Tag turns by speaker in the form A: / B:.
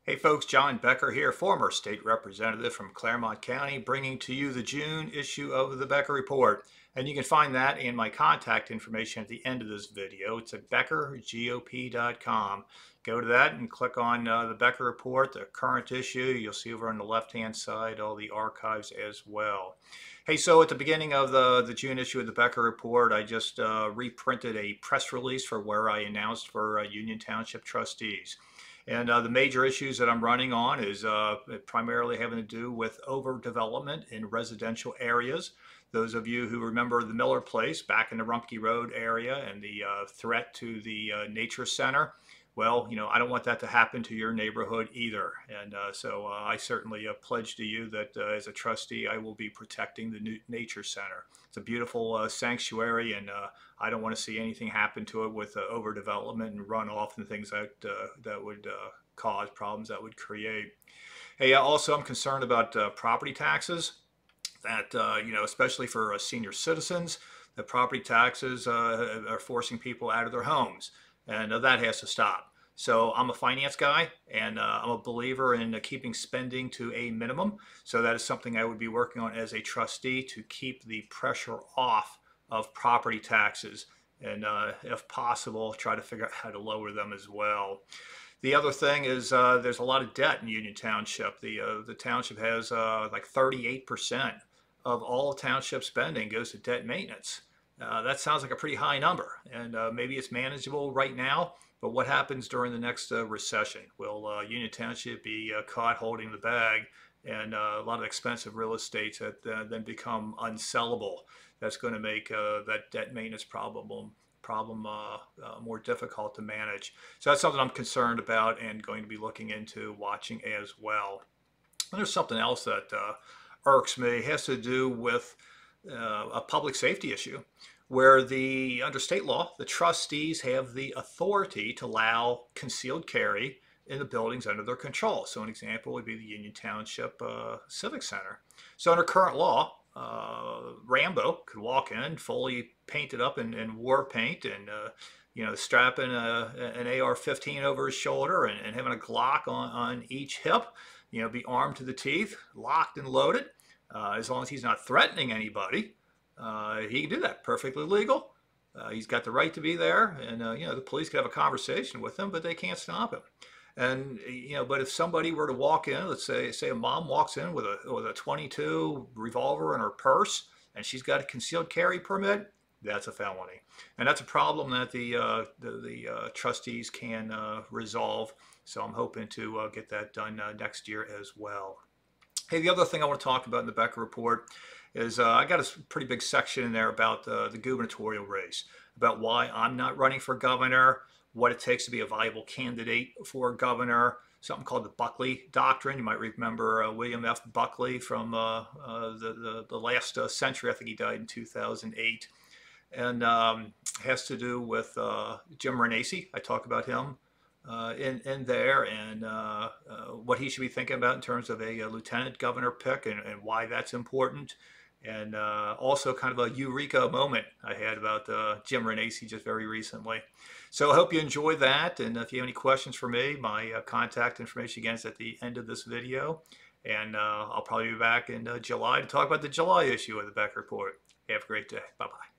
A: Hey folks, John Becker here, former state representative from Clermont County, bringing to you the June issue of the Becker Report. And you can find that in my contact information at the end of this video. It's at beckergop.com. Go to that and click on the Becker Report, the current issue. You'll see over on the left-hand side all the archives as well. Hey, so at the beginning of the June issue of the Becker Report, I just reprinted a press release for where I announced for Union Township trustees. And the major issues that I'm running on is primarily having to do with overdevelopment in residential areas. Those of you who remember the Miller Place back in the Rumpke Road area and the threat to the Nature Center, well, I don't want that to happen to your neighborhood either. And so I certainly pledge to you that as a trustee, I will be protecting the Nature Center. It's a beautiful sanctuary, and I don't want to see anything happen to it with overdevelopment and runoff and things that would cause problems that would create. Hey, also I'm concerned about property taxes. That especially for senior citizens, the property taxes are forcing people out of their homes, and that has to stop. So I'm a finance guy, and I'm a believer in keeping spending to a minimum. So that is something I would be working on as a trustee to keep the pressure off of property taxes, and if possible, try to figure out how to lower them as well. The other thing is there's a lot of debt in Union Township. The township has like 38% of all township spending goes to debt maintenance. That sounds like a pretty high number, and maybe it's manageable right now, but what happens during the next recession? Will Union Township be caught holding the bag, and a lot of expensive real estate that then become unsellable? That's going to make that debt maintenance problem more difficult to manage. So that's something I'm concerned about and going to be looking into, watching as well. And there's something else that irks me. It has to do with a public safety issue, where under state law, the trustees have the authority to allow concealed carry in the buildings under their control. So an example would be the Union Township Civic Center. So under current law, Rambo could walk in fully painted up in war paint and strapping an AR-15 over his shoulder and having a Glock on each hip, be armed to the teeth, locked and loaded. As long as he's not threatening anybody, he can do that. Perfectly legal. He's got the right to be there, and the police could have a conversation with him, but they can't stop him. And but if somebody were to walk in, let's say a mom walks in with a .22 revolver in her purse, and she's got a concealed carry permit, that's a felony, and that's a problem that the trustees can resolve. So I'm hoping to get that done next year as well. Hey, the other thing I want to talk about in the Becker Report is I got a pretty big section in there about the gubernatorial race, about why I'm not running for governor, what it takes to be a viable candidate for governor, something called the Buckley Doctrine. You might remember William F. Buckley from the last century. I think he died in 2008. And has to do with Jim Renacci. I talk about him in there, and what he should be thinking about in terms of a lieutenant governor pick, and why that's important. And also kind of a eureka moment I had about Jim Renacci just very recently. So I hope you enjoyed that, and if you have any questions for me, my contact information again is at the end of this video, and I'll probably be back in July to talk about the July issue of the Becker Report. Have a great day. Bye-bye.